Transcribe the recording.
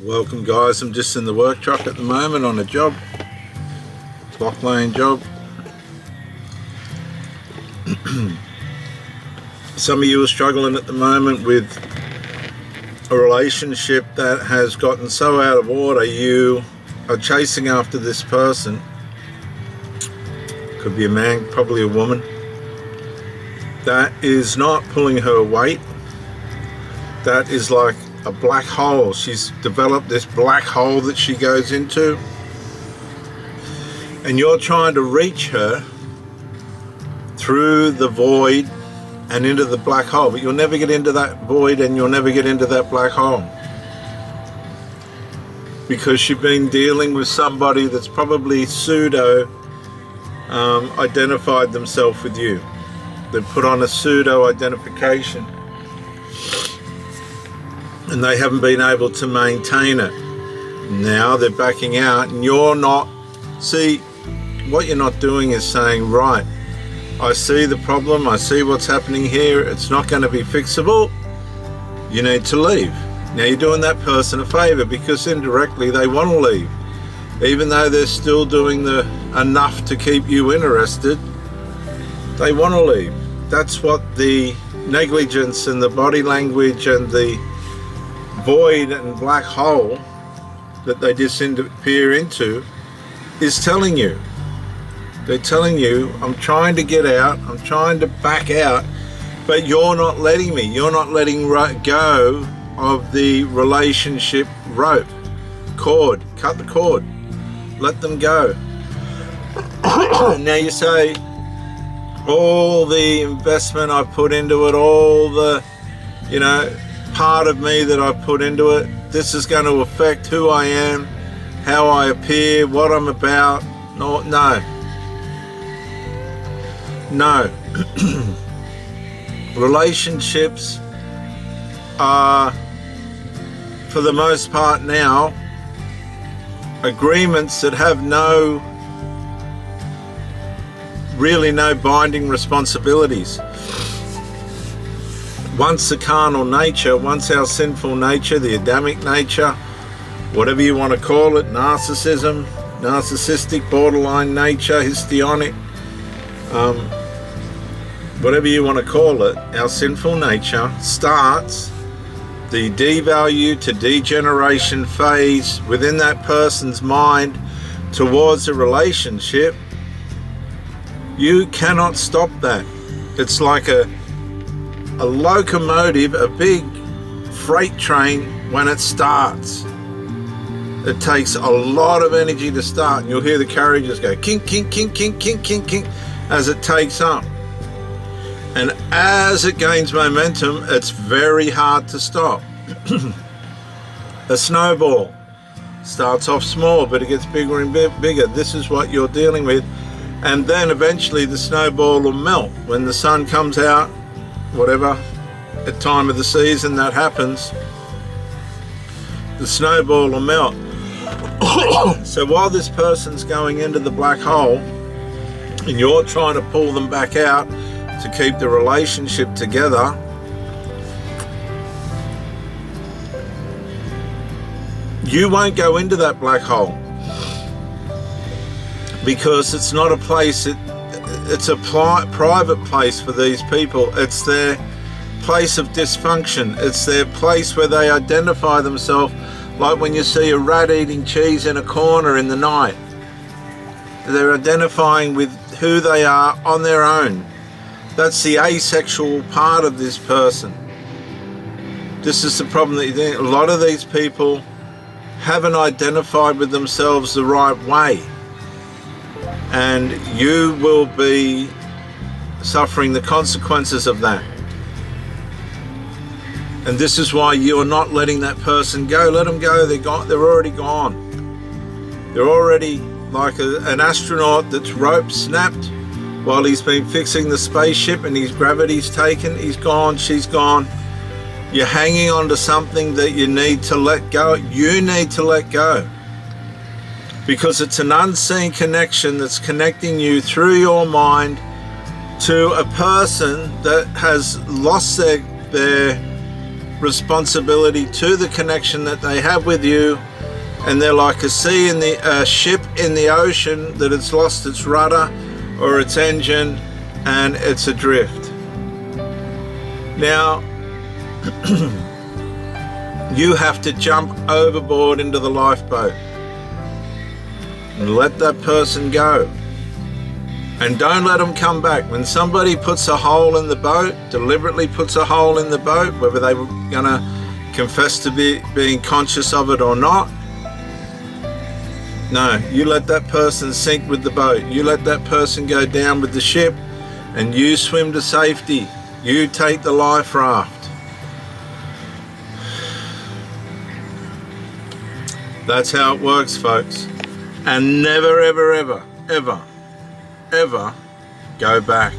Welcome guys, I'm just in the work truck at the moment on a job, block laying job. Some of you are struggling at the moment with a relationship that has gotten so out of order. You are chasing after this person. Could be a man, probably a woman, that is not pulling her weight. That is like a black hole. She's developed this black hole that she goes into, and you're trying to reach her through the void and into the black hole, but you'll never get into that void and you'll never get into that black hole, because you've been dealing with somebody that's probably pseudo identified themselves with you. They've put on a pseudo identification and they haven't been able to maintain it. Now they're backing out, and you're not. See, what you're not doing is saying, right, I see the problem, I see what's happening here, it's not going to be fixable, you need to leave. Now you're doing that person a favor, because indirectly they want to leave. Even though they're still doing the enough to keep you interested, they want to leave. That's what the negligence and the body language and the void and black hole that they disappear into is telling you. They're telling you, I'm trying to get out, I'm trying to back out, but you're not letting me. You're not letting go of the relationship rope, cord. Cut the cord, let them go. Now you say, all the investment I put into it, all the, part of me that I put into it, this is going to affect who I am, how I appear, what I'm about. No. Relationships are, for the most part now, agreements that have really no binding responsibilities. Once the carnal nature, once our sinful nature, the Adamic nature, whatever you want to call it, narcissism, narcissistic, borderline nature, histrionic, whatever you want to call it, our sinful nature starts the devalue to degeneration phase within that person's mind towards a relationship. You cannot stop that. It's like a locomotive, a big freight train. When it starts, it takes a lot of energy to start, and you'll hear the carriages go kink, kink, kink, kink, kink, kink, kink as it takes up. And as it gains momentum, it's very hard to stop. A snowball starts off small, but it gets bigger and bigger. This is what you're dealing with. And then eventually the snowball will melt. When the sun comes out, whatever at time of the season that happens, the snowball will melt. So while this person's going into the black hole and you're trying to pull them back out to keep the relationship together, you won't go into that black hole, because it's not a place, it's a private place for these people. It's their place of dysfunction. It's their place where they identify themselves, like when you see a rat eating cheese in a corner in the night. They're identifying with who they are on their own. That's the asexual part of this person. This is the problem that a lot of these people haven't identified with themselves the right way. And you will be suffering the consequences of that. And this is why you're not letting that person go. Let them go. They're gone. They're already gone. They're already like an astronaut that's rope snapped while he's been fixing the spaceship and his gravity's taken. He's gone. She's gone. You're hanging on to something that you need to let go. You need to let go, because it's an unseen connection that's connecting you through your mind to a person that has lost their responsibility to the connection that they have with you, and they're like a ship in the ocean that it's lost its rudder or its engine and it's adrift. Now you have to jump overboard into the lifeboat and let that person go, and don't let them come back. When somebody puts a hole in the boat, deliberately puts a hole in the boat, whether they were gonna confess to being conscious of it or not, no, you let that person sink with the boat. You let that person go down with the ship, and you swim to safety. You take the life raft. That's how it works, folks. And never, ever, ever, ever, ever go back.